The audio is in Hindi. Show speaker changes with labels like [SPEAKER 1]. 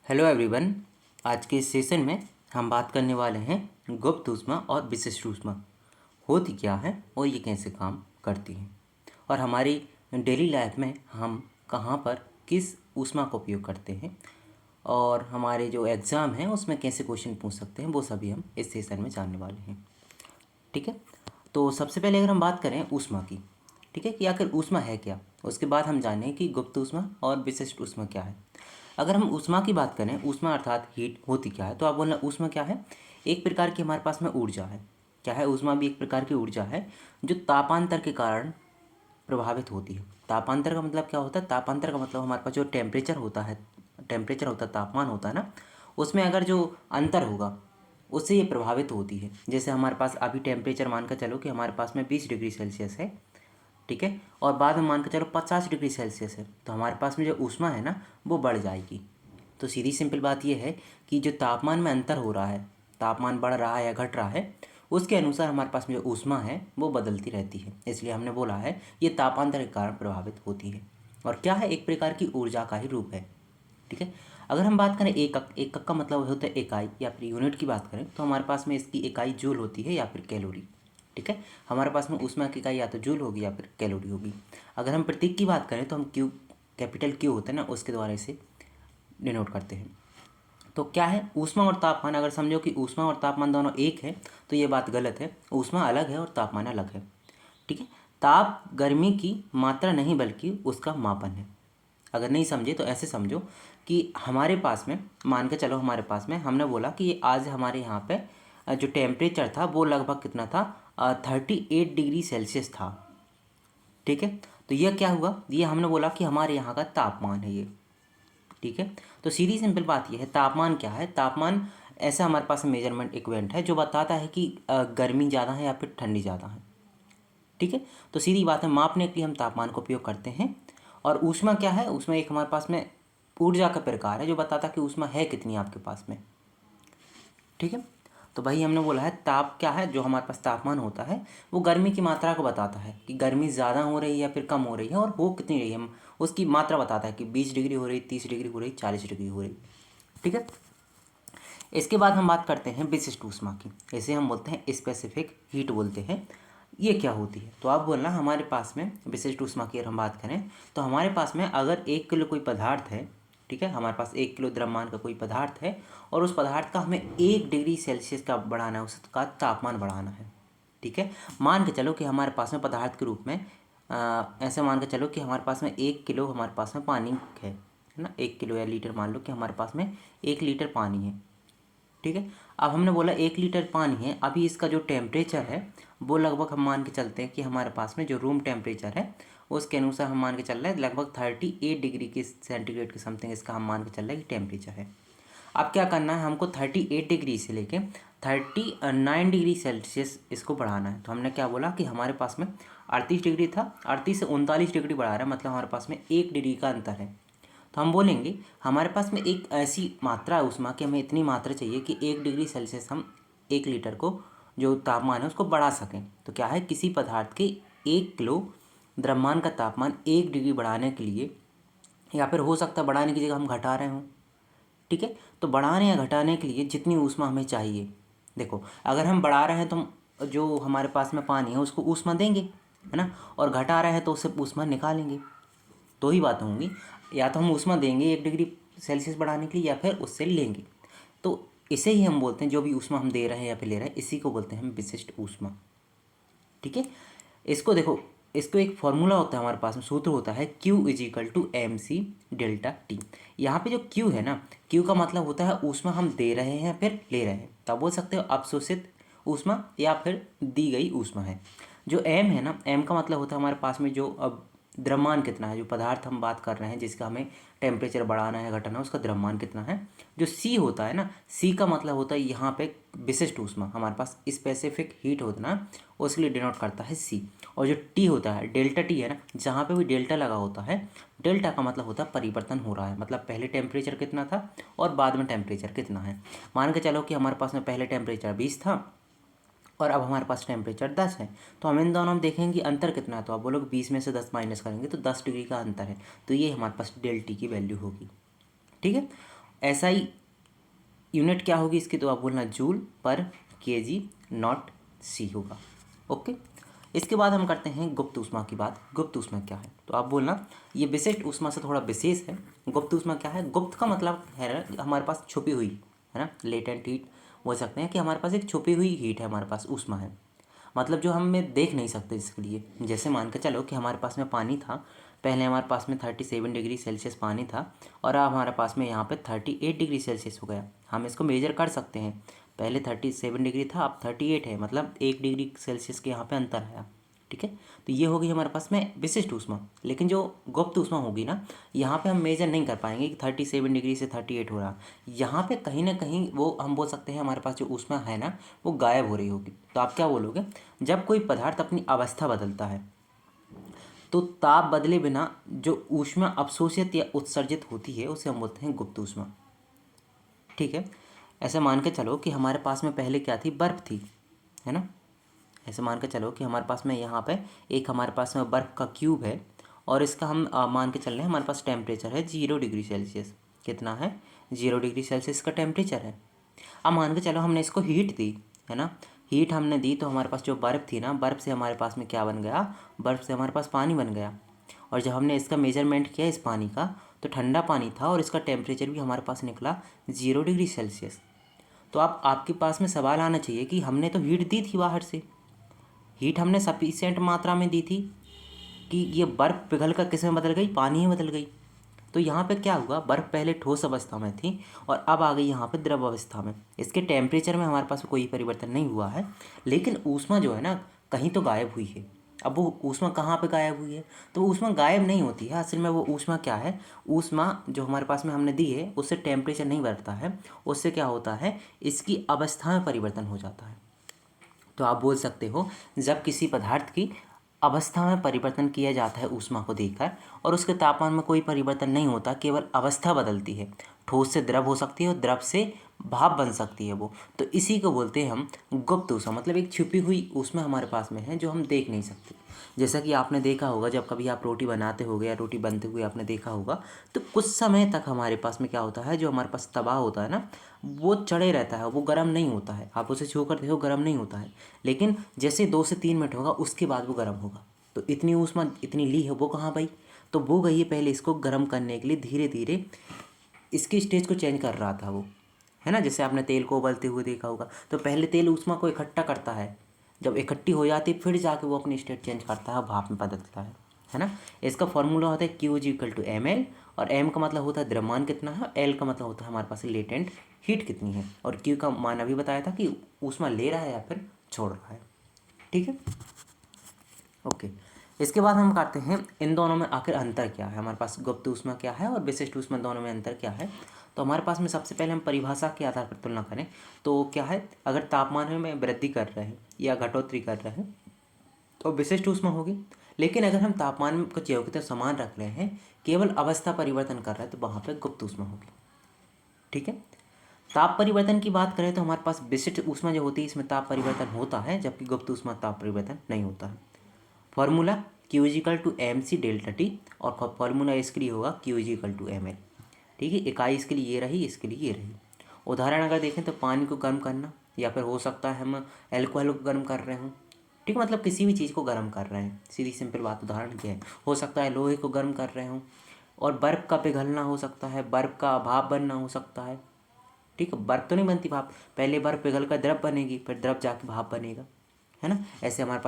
[SPEAKER 1] Hello everyone. आज के इस सेशन में हम बात करने वाले हैं गुप्त ऊष्मा और विशिष्ट ऊष्मा होती क्या है और ये कैसे काम करती हैं और हमारी डेली लाइफ में हम कहाँ पर किस ऊष्मा का उपयोग करते हैं और हमारे जो एग्ज़ाम हैं उसमें कैसे क्वेश्चन पूछ सकते हैं वो सभी हम इस सेशन में जानने वाले हैं। ठीक है, तो सबसे पहले अगर हम बात करें ऊष्मा की, ठीक है, कि आखिर ऊष्मा है क्या, उसके बाद हम जानें कि गुप्त ऊष्मा और विशिष्ट ऊष्मा क्या है। अगर हम ऊष्मा की बात करें, ऊष्मा अर्थात हीट होती क्या है, तो आप बोलना ऊष्मा क्या है। एक प्रकार की हमारे पास में ऊर्जा है। क्या है? ऊष्मा भी एक प्रकार की ऊर्जा है जो तापांतर के कारण प्रभावित होती है। तापांतर का मतलब क्या होता है? तापांतर का मतलब हमारे पास जो टेम्परेचर होता है, तापमान होता है ना, उसमें अगर जो अंतर होगा उससे ये प्रभावित होती है। जैसे हमारे पास अभी टेम्परेचर मान कर चलो कि हमारे पास में 20 डिग्री सेल्सियस है, ठीक है, और बाद में मान के चलो 50 डिग्री सेल्सियस है, तो हमारे पास में जो ऊष्मा है ना वो बढ़ जाएगी। तो सीधी सिंपल बात यह है कि जो तापमान में अंतर हो रहा है, तापमान बढ़ रहा है या घट रहा है, उसके अनुसार हमारे पास में जो ऊष्मा है वो बदलती रहती है। इसलिए हमने बोला है ये तापांतर के कारण प्रभावित होती है और क्या है, एक प्रकार की ऊर्जा का ही रूप है। ठीक है, अगर हम बात करें एकक, एकक का मतलब होता है इकाई या फिर यूनिट की बात करें तो हमारे पास में इसकी इकाई जूल होती है या फिर कैलोरी। ठीक है, हमारे पास में ऊष्मा की इकाई या तो जूल होगी या फिर कैलोरी होगी। अगर हम प्रतीक की बात करें तो हम क्यू, कैपिटल क्यू होता है ना, उसके द्वारा इसे डिनोट करते हैं। तो क्या है, ऊष्मा और तापमान, अगर समझो कि ऊष्मा और तापमान दोनों एक है तो ये बात गलत है। ऊष्मा अलग है और तापमान अलग है। ठीक है, ताप गर्मी की मात्रा नहीं बल्कि उसका मापन है। अगर नहीं समझे तो ऐसे समझो कि हमारे पास में, मान के चलो हमारे पास में, हमने बोला कि ये आज हमारे यहाँ पे जो टेम्परेचर था वो लगभग कितना था, 38 डिग्री सेल्सियस था। ठीक है, तो यह क्या हुआ, ये हमने बोला कि हमारे यहाँ का तापमान है ये। ठीक है, तो सीधी सिंपल बात यह है, तापमान क्या है, तापमान ऐसा हमारे पास मेजरमेंट इक्वेंट है जो बताता है कि गर्मी ज़्यादा है या फिर ठंडी ज़्यादा है। ठीक है, तो सीधी बात है, मापने के लिए हम तापमान का उपयोग करते हैं। और ऊष्मा क्या है, ऊष्मा एक हमारे पास में ऊर्जा का प्रकार है जो बताता है कि ऊष्मा है कितनी आपके पास में। ठीक है, तो भाई हमने बोला है ताप क्या है, जो हमारे पास तापमान होता है वो गर्मी की मात्रा को बताता है कि गर्मी ज़्यादा हो रही है या फिर कम हो रही है और हो कितनी रही है, उसकी मात्रा बताता है कि 20 डिग्री हो रही, 30 डिग्री हो रही, 40 डिग्री हो रही। ठीक है, इसके बाद हम बात करते हैं विशिष्ट ऊष्मा की। इसे हम बोलते हैं स्पेसिफिक हीट बोलते हैं। ये क्या होती है, तो आप बोलना हमारे पास में विशिष्ट ऊष्मा की अगर हम बात करें तो हमारे पास में अगर 1 किलो कोई पदार्थ है, ठीक है, हमारे पास 1 किलो द्रव्यमान का कोई पदार्थ है और उस पदार्थ का हमें 1 डिग्री सेल्सियस का बढ़ाना है, उसका तापमान बढ़ाना है। ठीक है, मान के चलो कि हमारे पास में पदार्थ के रूप में ऐसे मान के चलो कि हमारे पास में 1 किलो हमारे पास में पानी है ना, 1 किलो या लीटर, मान लो कि हमारे पास में 1 लीटर पानी है। ठीक है, अब हमने बोला 1 लीटर पानी है, अभी इसका जो टेम्परेचर है वो लगभग हम मान के चलते हैं कि हमारे पास में जो रूम टेम्परेचर है उसके अनुसार हम मान के चल रहे हैं लगभग 38 डिग्री की सेंटीग्रेड के समथिंग इसका हम मान के चल रहे हैं कि टेम्परेचर है। अब क्या करना है, हमको 38 डिग्री से लेके 39 डिग्री सेल्सियस इसको बढ़ाना है। तो हमने क्या बोला कि हमारे पास में 38 डिग्री था, 38 से 39 डिग्री बढ़ा रहा है, मतलब हमारे पास में 1 डिग्री का अंतर है। तो हम बोलेंगे हमारे पास में एक ऐसी मात्रा है ऊष्मा की, हमें इतनी मात्रा चाहिए कि 1 डिग्री सेल्सियस हम 1 लीटर को जो तापमान है उसको बढ़ा सकें। तो क्या है, किसी पदार्थ के 1 किलो द्रव्यमान का तापमान 1 डिग्री बढ़ाने के लिए, या फिर हो सकता है बढ़ाने की जगह हम घटा रहे हों। ठीक है, तो बढ़ाने या घटाने के लिए जितनी ऊष्मा हमें चाहिए, देखो अगर हम बढ़ा रहे हैं तो हम जो हमारे पास में पानी है उसको ऊष्मा देंगे, है ना, और घटा रहे हैं तो उससे ऊष्मा निकालेंगे। दो ही बातें होंगी, या तो हम ऊष्मा देंगे 1 डिग्री सेल्सियस बढ़ाने के लिए या फिर उससे लेंगे। तो इसे ही हम बोलते हैं, जो भी ऊष्मा हम दे रहे हैं या फिर ले रहे हैं इसी को बोलते हैं हम विशिष्ट ऊष्मा। ठीक है, इसको देखो, इसको एक फॉर्मूला होता है हमारे पास में, सूत्र होता है Q = mc∆T। यहाँ पे जो Q है ना, Q का मतलब होता है ऊष्मा हम दे रहे हैं फिर ले रहे हैं, तो आप बोल सकते हो अवशोषित ऊष्मा या फिर दी गई ऊष्मा है। जो m है ना, m का मतलब होता है हमारे पास में जो अब द्रव्यमान कितना है, जो पदार्थ हम बात कर रहे हैं जिसका हमें टेम्परेचर बढ़ाना है घटाना है उसका द्रव्यमान कितना है। जो c होता है ना, c का मतलब होता है यहाँ पे विशिष्ट ऊष्मा, हमारे पास स्पेसिफिक हीट होता है उसके लिए डिनोट करता है c। और जो t होता है, डेल्टा t है ना, जहाँ पे भी डेल्टा लगा होता है, डेल्टा का मतलब होता है परिवर्तन हो रहा है, मतलब पहले टेम्परेचर कितना था और बाद में टेम्परेचर कितना है। मान के चलो कि हमारे पास में पहले टेम्परेचर 20 था और अब हमारे पास टेम्परेचर 10 है, तो हम इन दोनों में देखेंगे अंतर कितना है, तो आप बोलोगे 20 में से 10 माइनस करेंगे तो 10 डिग्री का अंतर है, तो ये हमारे पास डेल टी की वैल्यू होगी। ठीक है, SI यूनिट क्या होगी इसकी, तो आप बोलना जूल पर kg नॉट C होगा। ओके, इसके बाद हम करते हैं गुप्त ऊष्मा की बात। गुप्त ऊष्मा क्या है, तो आप बोलना ये विशिष्ट ऊष्मा से थोड़ा विशेष है। गुप्त ऊष्मा क्या है, गुप्त का मतलब है ना हमारे पास छुपी हुई, है ना, लेटेंट हीट बोल सकते हैं कि हमारे पास एक छुपी हुई हीट है, हमारे पास ऊष्मा है, मतलब जो हमें देख नहीं सकते। इसके लिए जैसे मान के चलो कि हमारे पास में पानी था, पहले हमारे पास में 37 डिग्री सेल्सियस पानी था और अब हमारे पास में यहाँ पे 38 डिग्री सेल्सियस हो गया। हम इसको मेजर कर सकते हैं, पहले 37 डिग्री था, अब 38 है, मतलब 1 डिग्री सेल्सियस के यहाँ पे अंतर आया। ठीक है, तो ये होगी हमारे पास में विशिष्ट ऊष्मा। लेकिन जो गुप्त ऊष्मा होगी ना, यहाँ पे हम मेजर नहीं कर पाएंगे कि 37 डिग्री से 38 हो रहा, यहाँ पे कहीं ना कहीं वो हम बोल सकते हैं हमारे पास जो ऊष्मा है ना वो गायब हो रही होगी। तो आप क्या बोलोगे, जब कोई पदार्थ अपनी अवस्था बदलता है तो ताप बदले बिना जो ऊष्मा अवशोषित या उत्सर्जित होती है उसे हम बोलते हैं गुप्त ऊष्मा। ठीक है, ऐसे मान के चलो कि हमारे पास में पहले क्या थी, बर्फ़ थी, है ना। ऐसे मान के चलो कि हमारे पास में यहाँ पे एक हमारे पास में बर्फ़ का क्यूब है और इसका हम मान के चल रहे हैं हमारे पास टेम्परेचर है 0 डिग्री सेल्सियस। कितना है, 0 डिग्री सेल्सियस का टेम्परेचर है। अब मान के चलो हमने इसको हीट दी, है ना, हीट हमने दी तो हमारे पास जो बर्फ़ थी ना, बर्फ़ से हमारे पास में क्या बन गया, बर्फ़ से हमारे पास पानी बन गया। और जब हमने इसका मेजरमेंट किया इस पानी का तो ठंडा पानी था और इसका टेम्परेचर भी हमारे पास निकला 0 डिग्री सेल्सियस। तो आप आपके पास में सवाल आना चाहिए कि हमने तो हीट दी थी बाहर से, हीट हमने सफिशिएंट मात्रा में दी थी कि ये बर्फ़ पिघल कर किस में बदल गई, पानी में बदल गई। तो यहाँ पे क्या हुआ, बर्फ़ पहले ठोस अवस्था में थी और अब आ गई यहाँ पे द्रव अवस्था में। इसके टेम्परेचर में हमारे पास कोई परिवर्तन नहीं हुआ है, लेकिन ऊष्मा जो है ना कहीं तो गायब हुई है। अब वो ऊष्मा कहाँ पे गायब हुई है, तो ऊष्मा गायब नहीं होती है असल में। वो ऊष्मा क्या है, ऊष्मा जो हमारे पास में हमने दी है उससे टेम्परेचर नहीं बढ़ता है, उससे क्या होता है, इसकी अवस्था में परिवर्तन हो जाता है। तो आप बोल सकते हो जब किसी पदार्थ की अवस्था में परिवर्तन किया जाता है ऊष्मा को देकर और उसके तापमान में कोई परिवर्तन नहीं होता, केवल अवस्था बदलती है, ठोस से द्रव हो सकती है और द्रव से भाप बन सकती है वो, तो इसी को बोलते हैं हम गुप्त ऊष्मा। मतलब एक छिपी हुई ऊष्मा हमारे पास में है जो हम देख नहीं सकते। जैसा कि आपने देखा होगा जब कभी आप रोटी बनाते होगे या रोटी बनते हुए आपने देखा होगा, तो कुछ समय तक हमारे पास में क्या होता है, जो हमारे पास तवा होता है ना वो चढ़े रहता है, वो गर्म नहीं होता है। आप उसे छू कर देखो गर्म नहीं होता है, लेकिन जैसे 2 से 3 मिनट होगा उसके बाद वो गर्म होगा। तो इतनी ऊष्मा इतनी ली है वो कहाँ भाई, तो वो गई है पहले इसको गर्म करने के लिए, धीरे धीरे इसकी स्टेज को चेंज कर रहा था वो, है ना। जैसे आपने तेल को उबलते हुए देखा होगा, तो पहले तेल ऊष्मा को इकट्ठा करता है, जब इकट्ठी हो जाती है फिर जाके वो अपनी स्टेट चेंज करता है, भाप में बदलता है ना। इसका फॉर्मूला होता है Q=ml और m का मतलब होता है द्रव्यमान कितना है, l का मतलब होता है हमारे पास लेटेंट हीट कितनी है, और Q का मान अभी बताया था कि ऊष्मा ले रहा है या फिर छोड़ रहा है। ठीक है, ओके। इसके बाद हम करते हैं इन दोनों में आखिर अंतर क्या है, हमारे पास गुप्त ऊष्मा क्या है और विशिष्ट ऊष्मा, दोनों में अंतर क्या है। तो हमारे पास में सबसे पहले हम परिभाषा के आधार पर तुलना करें तो क्या है, अगर तापमान में वृद्धि कर रहे हैं या घटोतरी कर रहे हैं तो विशिष्ट ऊष्मा होगी। लेकिन अगर हम तापमान को ज्यों समान रख रहे हैं, केवल अवस्था परिवर्तन कर रहे हैं, तो वहाँ पर गुप्त ऊष्मा होगी। ठीक है, ताप परिवर्तन की बात करें तो हमारे पास विशिष्ट ऊष्मा जो होती है इसमें ताप परिवर्तन होता है, जबकि गुप्त ऊष्मा ताप परिवर्तन नहीं होता है। फॉर्मूला Q=mc∆T और फॉर्मूला इसके लिए होगा Q=ml। ठीक है, इकाई इसके लिए ये रही, इसके लिए ये रही। उदाहरण अगर देखें तो पानी को गर्म करना, या फिर हो सकता है हम एल्कोहल को गर्म कर रहे हों। ठीक, मतलब किसी भी चीज़ को गर्म कर रहे हैं, सीधी सिंपल बात उदाहरण क्या है, हो सकता है लोहे को गर्म कर रहे हों, और बर्फ़ का पिघलना हो सकता है, बर्फ़ का भाप बनना हो सकता है। ठीक है, बर्फ़ तो नहीं बनती भाप, पहले बर्फ़ पिघल कर द्रव बनेगी, फिर द्रव जाके भाप बनेगा, है ना। ऐसे हमारे पास